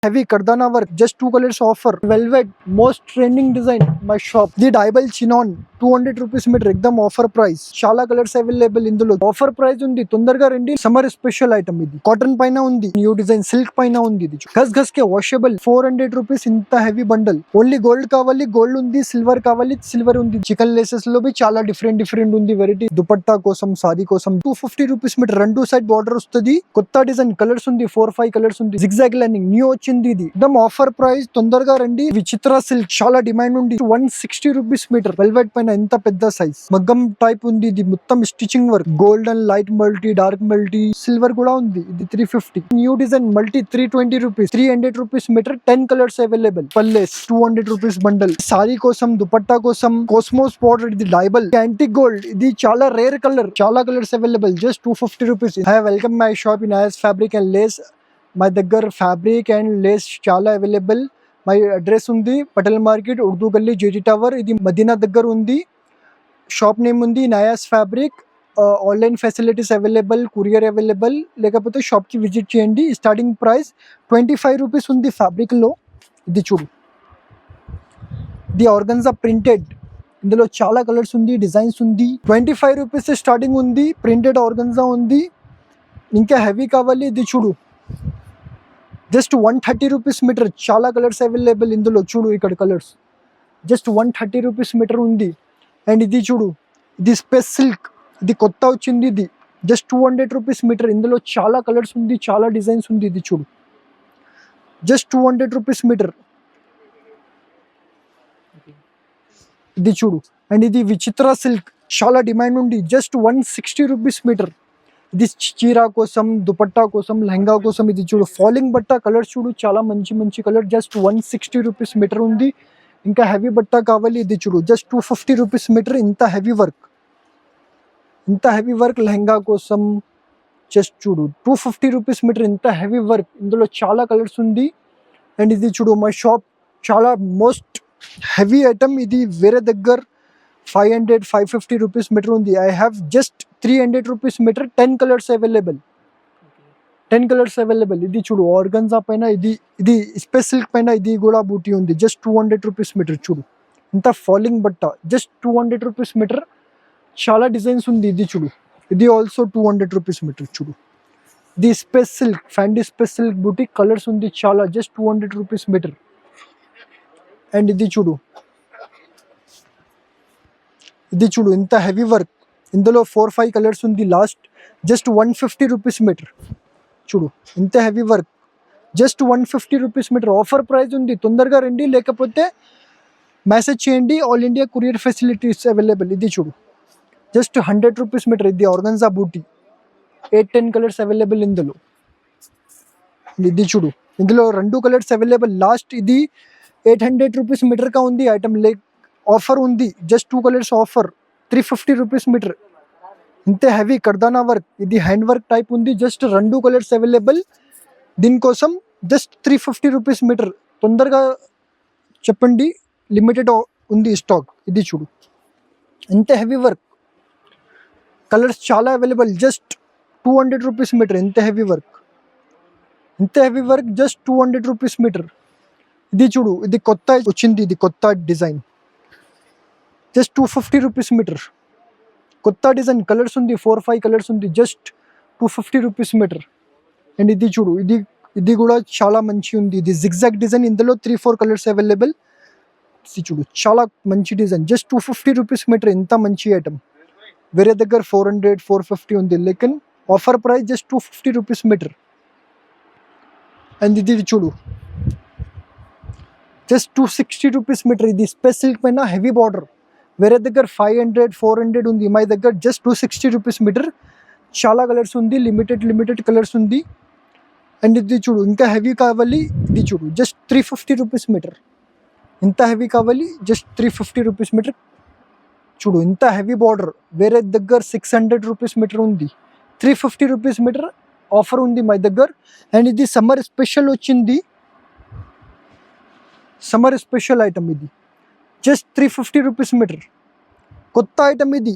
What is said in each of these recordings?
heavy Cardano work, just 2 colors offer. Velvet, most trending design, my shop. The Diable Chinon, 200 rupees meter, ekdam offer price. Chala colors available ఇందులో offer price ఉంది. తొందరగా రండి. Summer special item ఇది. Cotton పైన ఉంది, new design silk పైన ఉంది. ఇది గస్ గస్ కే వాషబుల్ 400 రూపీస్ ఇంత హెవీ బండల్. ఓన్లీ గోల్డ్ కావాలి గోల్డ్ ఉంది, సిల్వర్ కావాలి సిల్వర్ ఉంది. చికెన్ లేసెస్ లో బి చాలా డిఫరెంట్ ఉంది వెరైటీ. దుపట్టా కోసం, సారీ కోసం 250 రూపీస్ మీటర్, రెండు సైడ్ బార్డర్ వస్తుంది. కొత్త డిజైన్ కలర్స్ ఉంది, 4-5 కలర్స్ ఉంది. జిగ్జాగ్ లైనింగ్ న్యూ వచ్చింది. ఇది దమ్ ఆఫర్ ప్రైస్. తొందరగా రండి. విచిత్ర సిల్క్ చాలా డిమాండ్ ఉంది. 160 రూపీస్ మీటర్. వెల్వెట్ పైన ఎంత పెద్ద సైజ్ మగ్గం టైప్ ఉంది. ఇది మొత్తం stitching work. Golden, light multi, dark multi, silver కూడా ఉంది. ఇది 350. New design multi 320 rupees. 300 rupees metre. 10 colours available. పల్లెస్ 200 రూపీస్ బండల్. సారీ కోసం, దుపట్టా కోసం, కోస్మోస్ పౌడర్. ఇది డైబల్ యాంటిక్ గోల్డ్. ఇది చాలా రేర్ కలర్. చాలా colours available. Just 250 rupees. Welcome my shop in is fabric and Lay's. మా దగ్గర ఫ్యాబ్రిక్ అండ్ లేస్ చాలా అవైలబుల్. మై అడ్రస్ ఉంది పటేల్ మార్కెట్, ఉర్దూ గల్లీ, జేజీ టవర్. ఇది మదీనా దగ్గర ఉంది. షాప్ నేమ్ ఉంది నయాస్ fabric. Online facilities available, courier available. లేకపోతే షాప్కి విజిట్ చేయండి. స్టార్టింగ్ ప్రైస్ 25 రూపీస్ ఉంది ఫ్యాబ్రిక్లో. ఇది చూడు, ఇది ఆర్గన్జా ప్రింటెడ్. ఇందులో చాలా కలర్స్ ఉంది, డిజైన్స్ ఉంది. 25 రూపీస్ స్టార్టింగ్ ఉంది. ప్రింటెడ్ ఆర్గన్జా ఉంది. ఇంకా హెవీ కావాలి. ఇది చూడు, జస్ట్ 130 రూపీస్ మీటర్. చాలా కలర్స్ అవైలబుల్ ఇందులో. చూడు ఇక్కడ కలర్స్ జస్ట్ 130 రూపీస్ మీటర్ ఉంది. అండ్ ఇది చూడు, ఇది స్పేస్ సిల్క్. ఇది కొత్త వచ్చింది. ఇది జస్ట్ 200 రూపీస్ మీటర్. ఇందులో చాలా కలర్స్ ఉంది, చాలా డిజైన్స్ ఉంది. ఇది చూడు, జస్ట్ 200 రూపీస్ మీటర్. ఇది చూడు. అండ్ ఇది విచిత్ర సిల్క్ చాలా డిమాండ్ ఉంది. Just 160 rupees metre. ఇది చీరా కోసం, దుపట్టా కోసం, లెహంగా కోసం. ఇది చూడు, ఫాలింగ్ బట్ట కలర్స్ చూడు, చాలా మంచి కలర్. జస్ట్ 160 రూపీస్ మీటర్ ఉంది. ఇంకా హెవీ బట్ట కావాలి. ఇది చూడు, జస్ట్ 250 రూపీస్ మీటర్. ఇంత హెవీ వర్క్ లెహంగా కోసం. జస్ట్ చూడు, 250 రూపీస్ మీటర్. ఇంత హెవీ వర్క్. ఇందులో చాలా కలర్స్ ఉంది. అండ్ ఇది చూడు, మా షాప్ చాలా మోస్ట్ హెవీ ఐటమ్. ఇది వేరే దగ్గర 500-550 రూపీస్ మీటర్ ఉంది. I have just 300 rupees metre. 10 colours available. 10 colours available. ఇది చూడు, ఆర్గన్జా పైన. ఇది స్పేస్ సిల్క్ పైన. ఇది కూడా బూటీ ఉంది. Just 200 rupees metre. చూడు, ఇంత ఫాలింగ్ బట్ట. Just 200 rupees metre. చాలా డిజైన్స్ ఉంది. ఇది చూడు, ఇది ఆల్సో 200 రూపీస్ మీటర్. చూడు, ఇది స్పేస్ సిల్క్, ఫ్యాండీ స్పేస్ సిల్క్ బూటీ. కలర్స్ ఉంది చాలా. Just 200 rupees metre. అండ్ ఇది చూడు, ఇంత హెవీ వర్క్. ఇందులో 4-5 కలర్స్ ఉంది. Last just 150 rupees metre. చూడు, ఇంత heavy work. Just 150 rupees metre. Offer price ఉంది. తొందరగా రండి, లేకపోతే మెసేజ్ చేయండి. All India courier facilities available. ఇది చూడు, జస్ట్ 100 రూపీస్ మీటర్. ఇది ఆర్గన్జా బూటీ. 8-10 కలర్స్ అవైలబుల్ ఇందులో. ఇది చూడు, ఇందులో 2 కలర్స్ అవైలబుల్. లాస్ట్ ఇది 800 రూపీస్ మీటర్ కా ఉంది ఐటమ్. ఆఫర్ ఉంది. Just 2 colours offer, 350 rupees metre. ఇంతే హెవీ కర్దానా వర్క్. ఇది హ్యాండ్ వర్క్ టైప్ ఉంది. Just 2 colours available. దీనికోసం జస్ట్ 350 రూపీస్ మీటర్. తొందరగా చెప్పండి, లిమిటెడ్ ఉంది స్టాక్. ఇది చూడు, ఇంతే హెవీ వర్క్. కలర్స్ చాలా అవైలబుల్. Just 200 rupees metre. ఇంత heavy work. Just 200 rupees metre. ఇది చూడు, ఇది కొత్త వచ్చింది. ఇది కొత్త డిజైన్. Just 250 rupees metre. కొత్త డిజైన్ కలర్స్ ఉంది. 4-5 కలర్స్ ఉంది. Just 250 rupees metre. అండ్ ఇది చూడు, ఇది కూడా చాలా మంచి ఉంది. ఇది జిగ్జాగ్ డిజైన్. ఇందులో 3-4 కలర్స్ అవైలబుల్. ఇది చూడు, చాలా మంచి డిజైన్. Just 250 rupees metre. ఇంత మంచి ఐటమ్. వేరే దగ్గర 400-450 ఉంది. లేకిన్ offer price just 250 rupees metre. And ఇది చూడు, జస్ట్ 260 రూపీస్ మీటర్. ఇది స్పేస్ సిల్క్ పైన హెవీ బార్డర్. వేరే దగ్గర 500-400 ఉంది. మా దగ్గర జస్ట్ 260 రూపీస్ మీటర్. చాలా కలర్స్ ఉంది. లిమిటెడ్ కలర్స్ ఉంది. అండ్ ఇది చూడు, ఇంకా హెవీ కావాలి. ఇది చూడు, జస్ట్ 350 రూపీస్ మీటర్. ఇంత హెవీ కావాలి. Just 350 rupees metre. చూడు, ఇంత హెవీ బార్డర్. వేరే దగ్గర 600 రూపీస్ మీటర్ ఉంది. 350 రూపీస్ మీటర్ ఆఫర్ ఉంది మా దగ్గర. అండ్ ఇది సమ్మర్ స్పెషల్ వచ్చింది. సమ్మర్ స్పెషల్ ఐటమ్ ఇది. Just 350 rupees metre. కొత్త ఐటమ్ ఇది.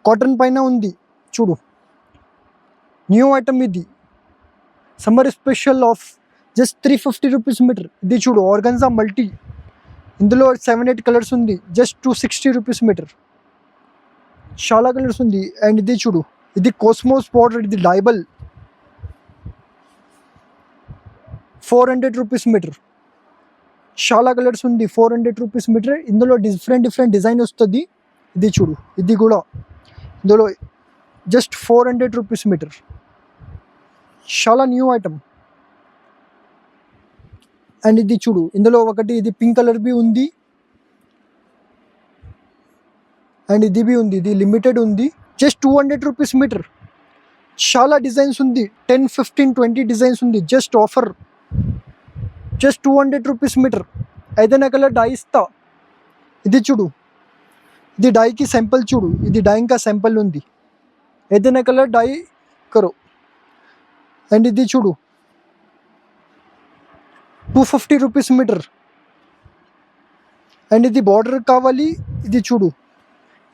కాటన్ పైన ఉంది. చూడు, న్యూ ఐటమ్ ఇది. Summer special of just 350 rupees metre. ఇది చూడు ఆర్గన్జా మల్టీ, ఇందులో 7-8 కలర్స్ ఉంది, జస్ట్ 260 రూపీస్ మీటర్. చాలా కలర్స్ ఉంది. అండ్ ఇది చూడు, ఇది కోస్మోస్ బార్డర్, ఇది డైబల్ 400 రూపీస్ మీటర్. చాలా కలర్స్ ఉంది, 400 రూపీస్ మీటర్. ఇందులో డిఫరెంట్ డిజైన్ వస్తుంది. ఇది చూడు, ఇది కూడా ఇందులో జస్ట్ 400 రూపీస్ మీటర్. చాలా న్యూ ఐటమ్. అండ్ ఇది చూడు, ఇందులో ఒకటి ఇది పింక్ కలర్ బి ఉంది, అండ్ ఇది బి ఉంది, ఇది లిమిటెడ్ ఉంది, జస్ట్ 200 రూపీస్ మీటర్. చాలా డిజైన్స్ ఉంది, 10, 15, 20 డిజైన్స్ ఉంది. Just offer, just 200 rupees metre. ఏదైనా కలర్ డై ఇస్తా. ఇది చూడు, ఇది డైకి సింపుల్ చూడు, ఇది డైయింగ్ కా సింపుల్ ఉంది. ఏదైనా కలర్ డై కరో. అండ్ ఇది చూడు 250 రూపీస్ మీటర్. అండ్ ఇది బార్డర్ కావాలి, ఇది చూడు,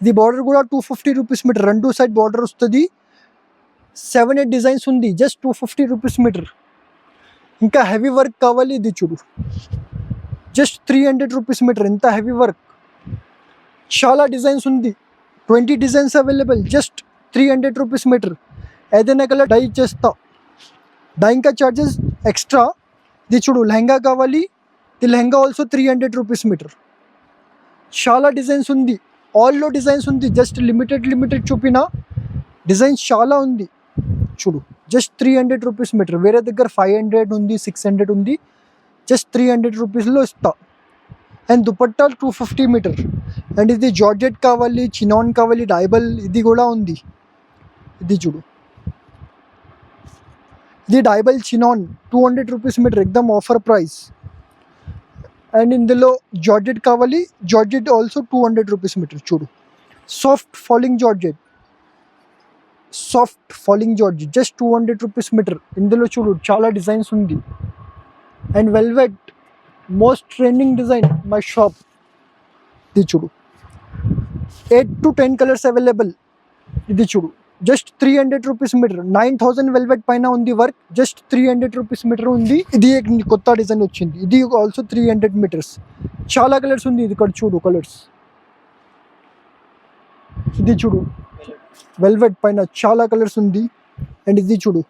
ఇది బార్డర్ కూడా 250 రూపీస్ మీటర్. 2 సైడ్ బార్డర్ వస్తుంది, 7-8 డిజైన్స్ ఉంది, జస్ట్ 250 రూపీస్ మీటర్. ఇంకా హెవీ వర్క్ కావాలి, ఇది చూడు, జస్ట్ 300 రూపీస్ మీటర్. ఇంత హెవీ వర్క్, చాలా డిజైన్స్ ఉంది, 20 designs available, just 300 rupees metre. ఏదైనా కలర్ డై చేస్తా, డైయింగ్ కా చార్జెస్ ఎక్స్ట్రా. ఇది చూడు లెహంగా కావాలి, ఇది లెహంగా ఆల్సో 300 రూపీస్ మీటర్. చాలా డిజైన్స్ ఉంది, ఆల్లో డిజైన్స్ ఉంది, జస్ట్ లిమిటెడ్ చూపిన డిజైన్స్ చాలా ఉంది. చూడు జస్ట్ 300 రూపీస్ మీటర్. వేరే దగ్గర 500 ఉంది, 600 ఉంది, జస్ట్ 300 రూపీస్లో ఇస్తా. And dupatta 250 metre. అండ్ ఇది జార్జెట్ కావాలి, చినాన్ కావాలి, డైబల్, ఇది కూడా ఉంది. ఇది చూడు, ఇది డైబల్ చినాన్ 200 రూపీస్ మీటర్, ఎక్దమ్ ఆఫర్ ప్రైస్. అండ్ ఇందులో జార్జెట్ కావాలి, జార్జెట్ ఆల్సో 200 రూపీస్ మీటర్. చూడు soft falling georgette, just 200 rupees metre. ఇందులో చూడు చాలా డిజైన్స్ ఉంది. And velvet most trending design my shop. ఇది చూడు 8 to 10 కలర్స్ అవైలబుల్. ఇది చూడు జస్ట్ 300 రూపీస్ మీటర్. 9000 వెల్వెట్ పైన ఉంది వర్క్, జస్ట్ 300 రూపీస్ మీటర్ ఉంది. ఇది కొత్త డిజైన్ వచ్చింది, ఇది ఆల్సో 300 మీటర్స్. చాలా కలర్స్ ఉంది, ఇది ఇక్కడ చూడు కలర్స్. ఇది చూడు వెల్వెట్ పైన చాలా కలర్స్ ఉంది. అండ్ ఇది చూడు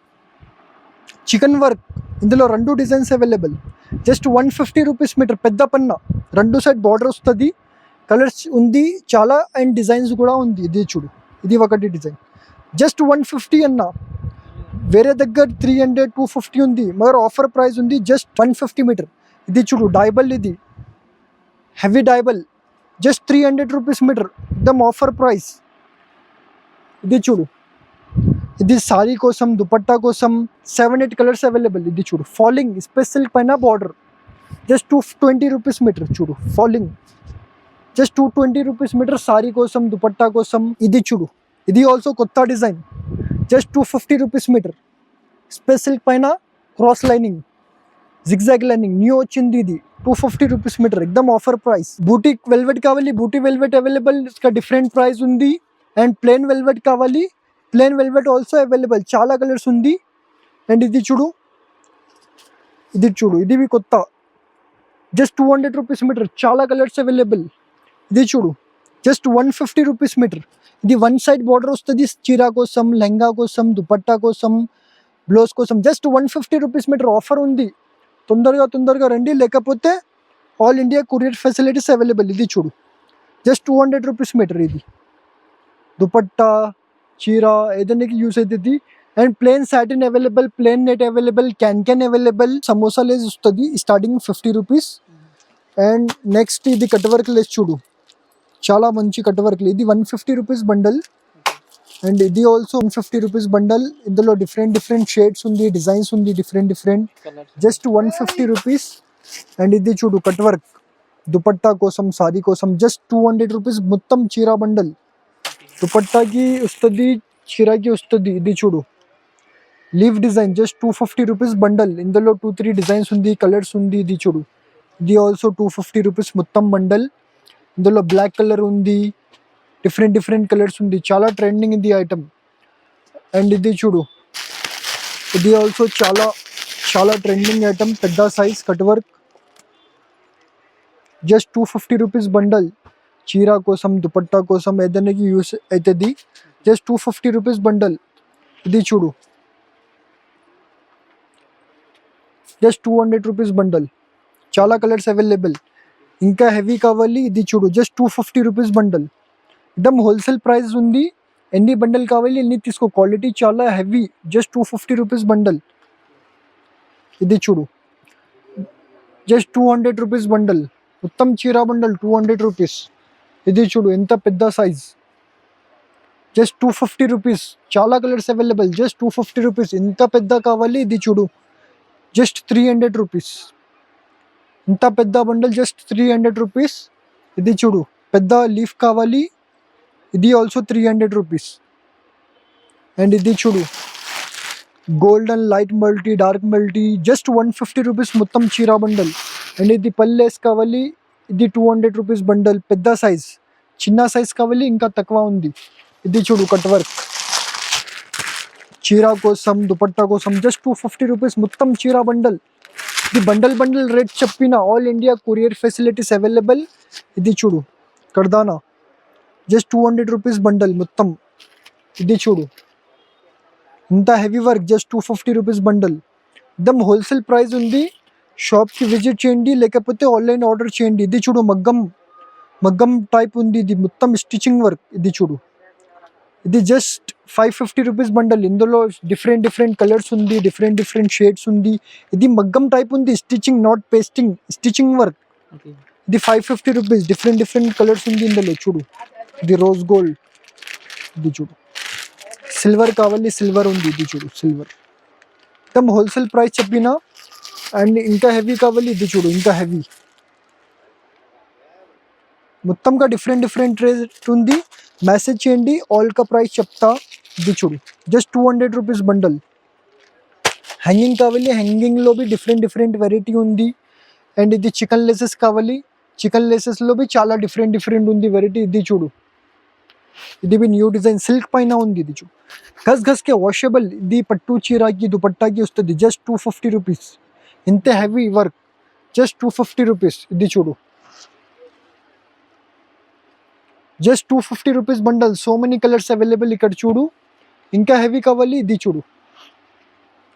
చికెన్ వర్క్, ఇందులో 2 designs available, just 150 rupees metre. పెద్ద పన్న 2 సైడ్ బార్డర్ వస్తుంది, కలర్స్ ఉంది చాలా, అండ్ డిజైన్స్ కూడా ఉంది. ఇది చూడు, ఇది ఒకటి డిజైన్, జస్ట్ 150 అన్న. వేరే దగ్గర 300, 250 ఉంది, మగర్ ఆఫర్ ప్రైస్ ఉంది జస్ట్ 150 మీటర్. ఇది చూడు డైబల్, ఇది హెవీ డైబల్, జస్ట్ 300 రూపీస్ మీటర్, ఎక్దమ్ ఆఫర్ ప్రైస్. ఇది చూడు, ఇది సారీ కోసం, దుపట్టా కోసం 7-8 కలర్స్ అవైలబుల్. ఇది చూడు ఫాలింగ్ స్పెషల్ పైన బార్డర్, జస్ట్ 220 రూపీస్ మీటర్. చూడు falling, just 220 rupees metre, sari కోసం, దుపట్టా కోసం. ఇది చూడు, ఇది ఆల్సో కొత్త design, just 250 rupees metre. Special పైన cross lining, zigzag lining, new వచ్చింది. ఇది 250 రూపీస్ మీటర్, ఎక్దమ్ ఆఫర్ ప్రైస్. బూటీ వెల్వెట్ కావాలి, బూటీ వెల్వెట్ అవైలబుల్, ఇక డిఫరెంట్ ప్రైస్ ఉంది. అండ్ ప్లెయిన్ వెల్వెట్ కావాలి, ప్లెయిన్ వెల్వెట్ ఆల్సో అవైలబుల్, చాలా కలర్స్ ఉంది. అండ్ ఇది చూడు, ఇది కొత్త, జస్ట్ 200 రూపీస్ మీటర్, చాలా కలర్స్ అవైలబుల్. ఇది చూడు జస్ట్ 150 రూపీస్ మీటర్. ఇది 1 సైడ్ బార్డర్ వస్తుంది, చీరా కోసం, లెహంగా కోసం, దుపట్టా కోసం, బ్లౌజ్ కోసం, జస్ట్ 150 రూపీస్ మీటర్ ఆఫర్ ఉంది. తొందరగా రండి, లేకపోతే all India courier facilities available. ఇది చూడు జస్ట్ 200 రూపీస్ మీటర్. ఇది దుపట్టా, చీరా ఏదైనా యూస్ అవుతుంది. And plain satin available, plain net available, can available. Samosa lace వస్తుంది స్టార్టింగ్ 50 రూపీస్. అండ్ నెక్స్ట్ ఇది కట్ వర్క్ లేస్ చూడు, చాలా మంచి కట్ వర్క్. ఇది 150 రూపీస్ బండల్. అండ్ ఇది ఆల్సో 150 రూపీస్ బండల్. ఇందులో డిఫరెంట్ షేడ్స్ ఉంది, డిజైన్స్ ఉంది, డిఫరెంట్ జస్ట్ 150 రూపీస్. అండ్ ఇది చూడు కట్ వర్క్, దుపట్టా కోసం, సారీ కోసం, జస్ట్ 200 రూపీస్. మొత్తం చీరా బండల్, దుపట్టాకి వస్తుంది, చీరాకి వస్తుంది. ఇది చూడు leave design, just 250 rupees bundle. ఇందులో 2-3 డిజైన్స్ ఉంది, కలర్స్ ఉంది. ఇది చూడు, ఇది ఆల్సో 250 రూపీస్ మొత్తం బండల్. ఇందులో బ్లాక్ కలర్ ఉంది, డిఫరెంట్ కలర్స్ ఉంది, చాలా ట్రెండింగ్ ఇది ఐటమ్. అండ్ ఇది చూడు, ఇది ఆల్సో చాలా చాలా ట్రెండింగ్ ఐటమ్, పెద్ద size cut work, just 250 rupees bundle. చీర కోసం దుపట్టా కోసం ఏదైనా యూస్ అవుతుంది. Just 250 rupees bundle. ఇది చూడు, జస్ట్ 200 రూపీస్ బండల్. చాలా కలర్స్ అవైలబుల్. ఇంకా హెవీ కావాలి, ఇది చూడు, జస్ట్ 250 రూపీస్ బండల్. एकदम హోల్సేల్ ప్రైస్ ఉంది. ఎన్ని బండల్ కావాలి ఎన్ని తీసుకో, క్వాలిటీ చాలా హెవీ. Just 250 rupees bundle. ఇది చూడు, జస్ట్ 200 రూపీస్ బండల్. మొత్తం చీర బండల్ 200 రూపీస్. ఇది చూడు ఎంత పెద్ద సైజ్, జస్ట్ 250 రూపీస్. చాలా కలర్స్ అవైలబుల్, జస్ట్ 250 రూపీస్. ఇంత పెద్ద కావాలి, ఇది చూడు, జస్ట్ 300 రూపీస్. ఇంత పెద్ద బండల్ జస్ట్ 300 రూపీస్. ఇది చూడు, పెద్ద లీఫ్ కావాలి, ఇది ఆల్సో 300 రూపీస్. అండ్ ఇది చూడు, golden light multi dark multi, just 150 rupees మొత్తం చీరా బండల్. అండ్ ఇది పల్లేస్ కావాలి, ఇది 200 రూపీస్ బండల్. పెద్ద సైజ్, చిన్న సైజ్ కావాలి ఇంకా తక్కువ ఉంది. ఇది చూడు కట్ వర్క్, చీరా కోసం దుపట్టా కోసం జస్ట్ 250 రూపీస్ మొత్తం చీరా బండల్. ఇది బండల్ బండల్ రేట్ చెప్పిన, all India courier facilities available. ఇది చూడు కర్దానా, జస్ట్ 200 రూపీస్ బండల్ మొత్తం. ఇది చూడు ఇంత heavy work, just 250 rupees bundle. एकदम హోల్సేల్ ప్రైస్ ఉంది. షాప్కి విజిట్ చేయండి లేకపోతే ఆన్లైన్ ఆర్డర్ చేయండి. ఇది చూడు మగ్గం, మగ్గం టైప్ ఉంది, ఇది మొత్తం స్టిచింగ్ వర్క్. ఇది చూడు, ఇది జస్ట్ 550 రూపీస్ బండల్. ఇందులో డిఫరెంట్ డిఫరెంట్ కలర్స్ ఉంది, డిఫరెంట్ డిఫరెంట్ షేడ్స్ ఉంది. ఇది మగ్గం టైప్ ఉంది, stitching not pasting, stitching work. ఇది 550 రూపీస్. డిఫరెంట్ డిఫరెంట్ కలర్స్ ఉంది ఇందులో. చూడు ఇది రోజ్ గోల్డ్. ఇది చూడు సిల్వర్ కావాలి, సిల్వర్ ఉంది. ఇది చూడు సిల్వర్. మొత్తం హోల్సేల్ ప్రైస్ చెప్పిన. అండ్ ఇంకా హెవీ కావాలి, ఇది చూడు ఇంకా హెవీ. మొత్తంగా డిఫరెంట్ డిఫరెంట్ రేట్ ఉంది. మెసేజ్ చేయండి, ఆల్ కా ప్రైస్ చెప్తా. ఇది చూడు జస్ట్ 200 రూపీస్ బండల్. హ్యాంగింగ్ కావాలి, హ్యాంగింగ్లో బి డిఫరెంట్ డిఫరెంట్ వెరైటీ ఉంది. అండ్ ఇది చికెన్ లేసెస్ కావాలి, చికెన్ లేసెస్లో బి చాలా డిఫరెంట్ డిఫరెంట్ ఉంది వెరైటీ. ఇది చూడు, ఇది బి న్యూ డిజైన్ సిల్క్ పైన ఉంది. ఇది చూడు घस घस के వాషబుల్. ఇది పట్టు చీరాకి దుపట్టాకి వస్తుంది. Just 250 rupees. ఇంత హెవీ వర్క్, జస్ట్ 250 రూపీస్. ఇది చూడు just 250 rupees bundle. So many colours available ఇక్కడ చూడు. ఇంకా హెవీ కావాలి, ఇది చూడు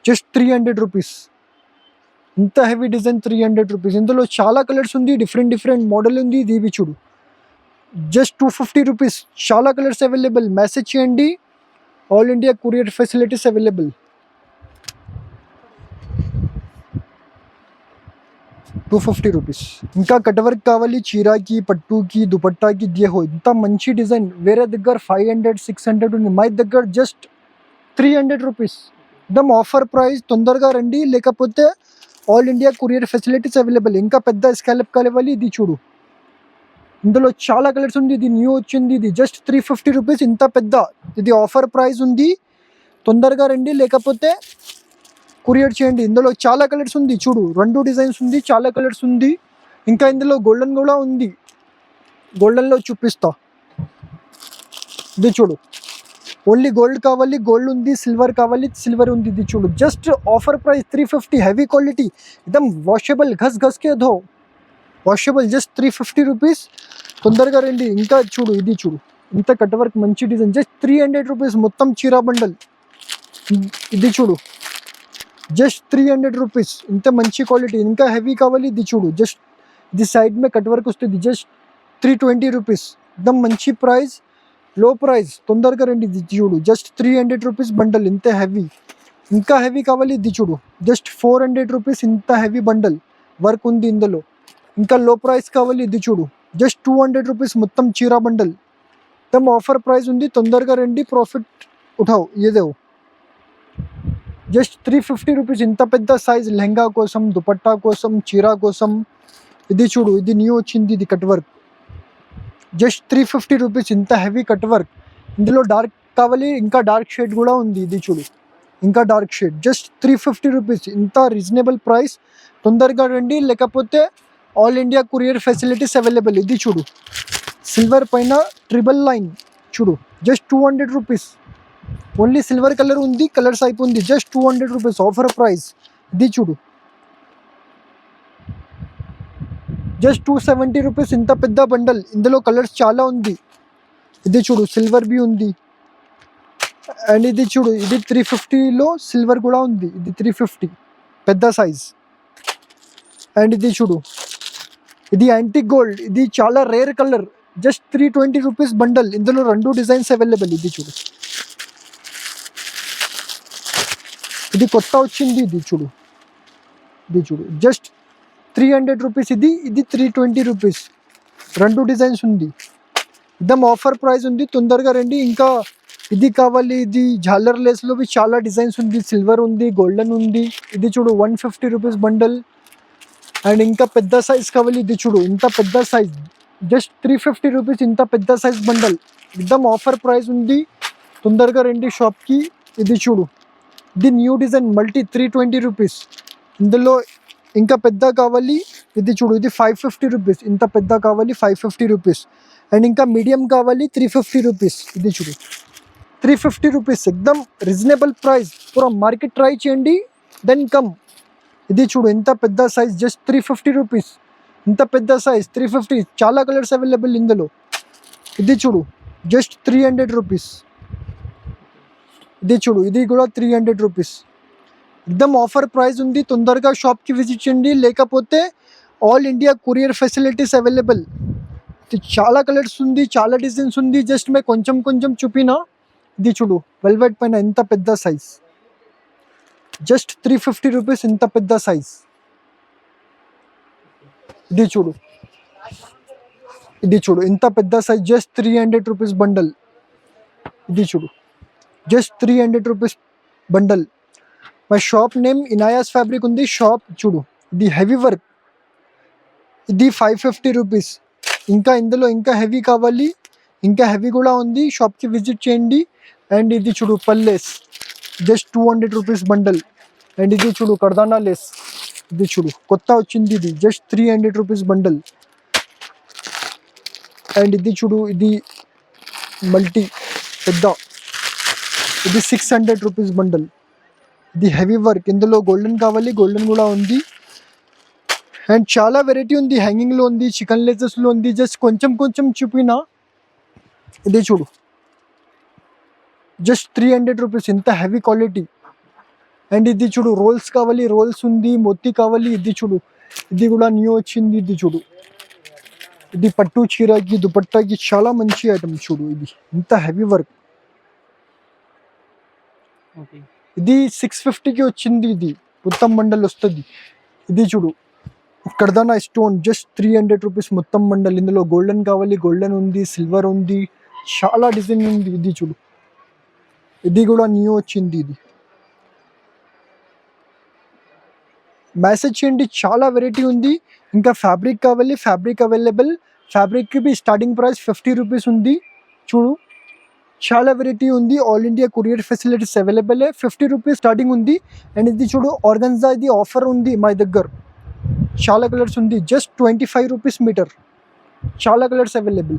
జస్ట్ 300 రూపీస్. ఇంత హెవీ డిజైన్ 300 రూపీస్. ఇందులో చాలా కలర్స్ ఉంది, డిఫరెంట్ డిఫరెంట్ మోడల్ ఉంది. ఇది చూడు జస్ట్ 250 రూపీస్. చాలా కలర్స్ అవైలబుల్. మెసేజ్ చేయండి, all India courier facilities available. 250 rupees. ఇంకా కట్ వర్క్ కావాలి, చీరాకి పట్టుకి దుపట్టాకి దేహో ఇంత మంచి డిజైన్. వేరే దగ్గర 500 600 ఉంది, మా దగ్గర జస్ట్ 300 రూపీస్. एकदम ఆఫర్ ప్రైస్. తొందరగా రండి లేకపోతే all India courier facilities available. ఇంకా పెద్ద స్కాలప్ కావాలి, ఇది చూడు ఇందులో చాలా కలర్స్ ఉంది. ఇది న్యూ వచ్చింది, ఇది జస్ట్ 350 రూపీస్. ఇంత పెద్ద, ఇది ఆఫర్ ప్రైస్ ఉంది. తొందరగా రండి లేకపోతే కొరియర్ చేయండి. ఇందులో చాలా కలర్స్ ఉంది, చూడు 2 డిజైన్స్ ఉంది, చాలా కలర్స్ ఉంది. ఇంకా ఇందులో గోల్డెన్ కూడా ఉంది, గోల్డెన్లో చూపిస్తా. ఇది చూడు ఓన్లీ గోల్డ్ కావాలి, గోల్డ్ ఉంది. సిల్వర్ కావాలి, సిల్వర్ ఉంది. ఇది చూడు just offer price 350. Heavy quality, एकदम వాషబుల్, घस घस के धो, వాషబుల్. Just 350 rupees. తొందరగా రండి. ఇంకా చూడు, ఇది చూడు ఇంత కట్ వర్క్ మంచి డిజైన్, జస్ట్ 300 రూపీస్ మొత్తం చీరా బండల్. ఇది చూడు జస్ట్ 300 రూపీస్. ఇంత మంచి క్వాలిటీ. ఇంకా హెవీ కావాలి, ఇది చూడు జస్ట్ ఇది సైడ్ మే కట్ వర్క్ వస్తుంది. Just 320 rupees. एकदम మంచి ప్రైస్, లో ప్రైస్. తొందరగా రండి. ఇది చూడు జస్ట్ 300 రూపీస్ బండల్. ఇంత హెవీ. ఇంకా హెవీ కావాలి, ఇది చూడు జస్ట్ 400 రూపీస్. ఇంత హెవీ బండల్ వర్క్ ఉంది ఇందులో. ఇంకా లో ప్రైస్ కావాలి, ఇది చూడు జస్ట్ 200 రూపీస్ మొత్తం చీరా బండల్. एकदम ఆఫర్ ప్రైస్ ఉంది. తొందరగా రండి, ప్రాఫిట్ ఉఠావు. ఏదేవు జస్ట్ 350 రూపీస్. ఇంత పెద్ద సైజ్ లెహంగా కోసం, దుపట్టా కోసం, చీరా కోసం. ఇది చూడు ఇది న్యూ వచ్చింది, ఇది కట్ వర్క్. Just 350 rupees. ఇంత హెవీ కట్ వర్క్. ఇందులో డార్క్ కావాలి, ఇంకా డార్క్ షేడ్ కూడా ఉంది. ఇది చూడు ఇంకా డార్క్ షేడ్. Just 350 rupees. ఇంత రీజనబుల్ ప్రైస్. తొందరగా రండి లేకపోతే all India courier facilities available. ఇది చూడు సిల్వర్ పైన ట్రిబల్ లైన్. చూడు just 200 rupees. Only silver colour ఉంది, కలర్స్ అయిపోయింది. Just 200 rupees offer price. ఇది చూడు జస్ట్ 270 రూపీస్ ఇంత పెద్ద బండల్. ఇందులో కలర్స్ చాలా ఉంది. ఇది చూడు సిల్వర్ బి ఉంది. అండ్ ఇది చూడు ఇది 350లో సిల్వర్ కూడా ఉంది. ఇది 350 పెద్ద సైజ్. అండ్ ఇది చూడు ఇది యాంటిక్ గోల్డ్. ఇది చాలా rare colour. Just 320 rupees bundle. ఇందులో 2 డిజైన్స్ అవైలబుల్. ఇది చూడు ఇది కొత్త వచ్చింది. ఇది చూడు జస్ట్ 300 రూపీస్. ఇది 320 రూపీస్. 2 డిజైన్స్ ఉంది. एकदम ఆఫర్ ప్రైస్ ఉంది. తొందరగా రండి. ఇంకా ఇది కావాలి. ఇది జాలర్ లేస్లో చాలా డిజైన్స్ ఉంది. సిల్వర్ ఉంది, గోల్డెన్ ఉంది. ఇది చూడు 150 రూపీస్ బండల్. అండ్ ఇంకా పెద్ద సైజ్ కావాలి. ఇది చూడు ఇంత పెద్ద సైజ్ జస్ట్ 350 రూపీస్. ఇంత పెద్ద సైజ్ బండల్. एकदम ఆఫర్ ప్రైస్ ఉంది. తొందరగా రండి షాప్కి. ఇది చూడు ఇది న్యూ డిజైన్ మల్టీ 320 రూపీస్. ఇందులో ఇంకా పెద్ద కావాలి. ఇది చూడు ఇది 550 రూపీస్. ఇంత పెద్ద కావాలి 550 రూపీస్. అండ్ ఇంకా మీడియం కావాలి 350 రూపీస్. ఇది చూడు 350 రూపీస్. ఎక్దమ్ రీజనబుల్ ప్రైస్. పూరా మార్కెట్ ట్రై చేయండి దెన్ కమ్. ఇది చూడు ఎంత పెద్ద సైజ్ జస్ట్ 350 రూపీస్. ఇంత పెద్ద సైజ్ 350. చాలా కలర్స్ అవైలబుల్ ఇందులో. ఇది చూడు జస్ట్ 300 రూపీస్. ఇది చూడు ఇది కూడా 300 రూపీస్. एकदम ఆఫర్ ప్రైస్ ఉంది. తొందరగా షాప్కి విజిట్ చేయండి. లేకపోతే all India courier facilities available. చాలా కలర్స్ ఉంది, చాలా డిజైన్స్ ఉంది. జస్ట్ మే కొంచెం చూపినా. ఇది చూడు వెల్వెట్ పైన ఎంత పెద్ద సైజ్ జస్ట్ 350 రూపీస్. ఇంత పెద్ద సైజ్. ఇది చూడు ఇంత పెద్ద సైజ్ జస్ట్ 300 రూపీస్ బండల్. ఇది చూడు just 300 rupees bundle. My shop name ఇనాయాస్ ఫ్యాబ్రిక్ ఉంది. షాప్ చూడు ఇది హెవీ వర్క్. ఇది 550 రూపీస్. ఇంకా ఇందులో ఇంకా హెవీ కావాలి. ఇంకా హెవీ కూడా ఉంది. షాప్కి విజిట్ చేయండి. అండ్ ఇది చూడు పల్లేస్ జస్ట్ 200 రూపీస్ బండల్. అండ్ ఇది చూడు కర్దానా లేస్. ఇది చూడు కొత్త వచ్చింది. ఇది జస్ట్ 300 రూపీస్ బండల్. అండ్ ఇది చూడు ఇది మల్టీ పెద్ద. ఇది 600 రూపీస్ బండల్. ఇది హెవీ వర్క్. ఇందులో గోల్డెన్ కావాలి, గోల్డెన్ కూడా ఉంది. అండ్ చాలా వెరైటీ ఉంది. హ్యాంగింగ్లో ఉంది, చికెన్ లేజెస్లో ఉంది. జస్ట్ కొంచెం చూపినా. ఇది చూడు జస్ట్ 300 రూపీస్. ఇంత హెవీ క్వాలిటీ. అండ్ ఇది చూడు రోల్స్ కావాలి, రోల్స్ ఉంది. మొత్తి కావాలి. ఇది చూడు ఇది కూడా న్యూ వచ్చింది. ఇది చూడు ఇది పట్టు చీరకి దుపట్టాకి చాలా మంచి ఐటమ్. చూడు ఇది ఇంత హెవీ వర్క్. ఇది 650కి వచ్చింది. ఇది మొత్తం బండల్ వస్తుంది. ఇది చూడు కర్దానా స్టోన్ జస్ట్ 300 రూపీస్ మొత్తం బండల్. ఇందులో గోల్డెన్ కావాలి, గోల్డెన్ ఉంది, సిల్వర్ ఉంది, చాలా డిజైన్ ఉంది. ఇది చూడు ఇది కూడా న్యూ వచ్చింది. ఇది మెసేజ్ చేయండి. చాలా వెరైటీ ఉంది. ఇంకా ఫ్యాబ్రిక్ కావాలి, ఫ్యాబ్రిక్ అవైలబుల్. ఫ్యాబ్రిక్కి బి స్టార్టింగ్ ప్రైస్ 50 రూపీస్ ఉంది. చూడు చాలా వెరైటీ ఉంది. All India courier facilities available. 50 rupees starting ఉంది. అండ్ ఇది చూడు ఆర్గన్జా. ఇది ఆఫర్ ఉంది మా దగ్గర. చాలా కలర్స్ ఉంది. Just 25 rupees metre. చాలా కలర్స్ అవైలబుల్.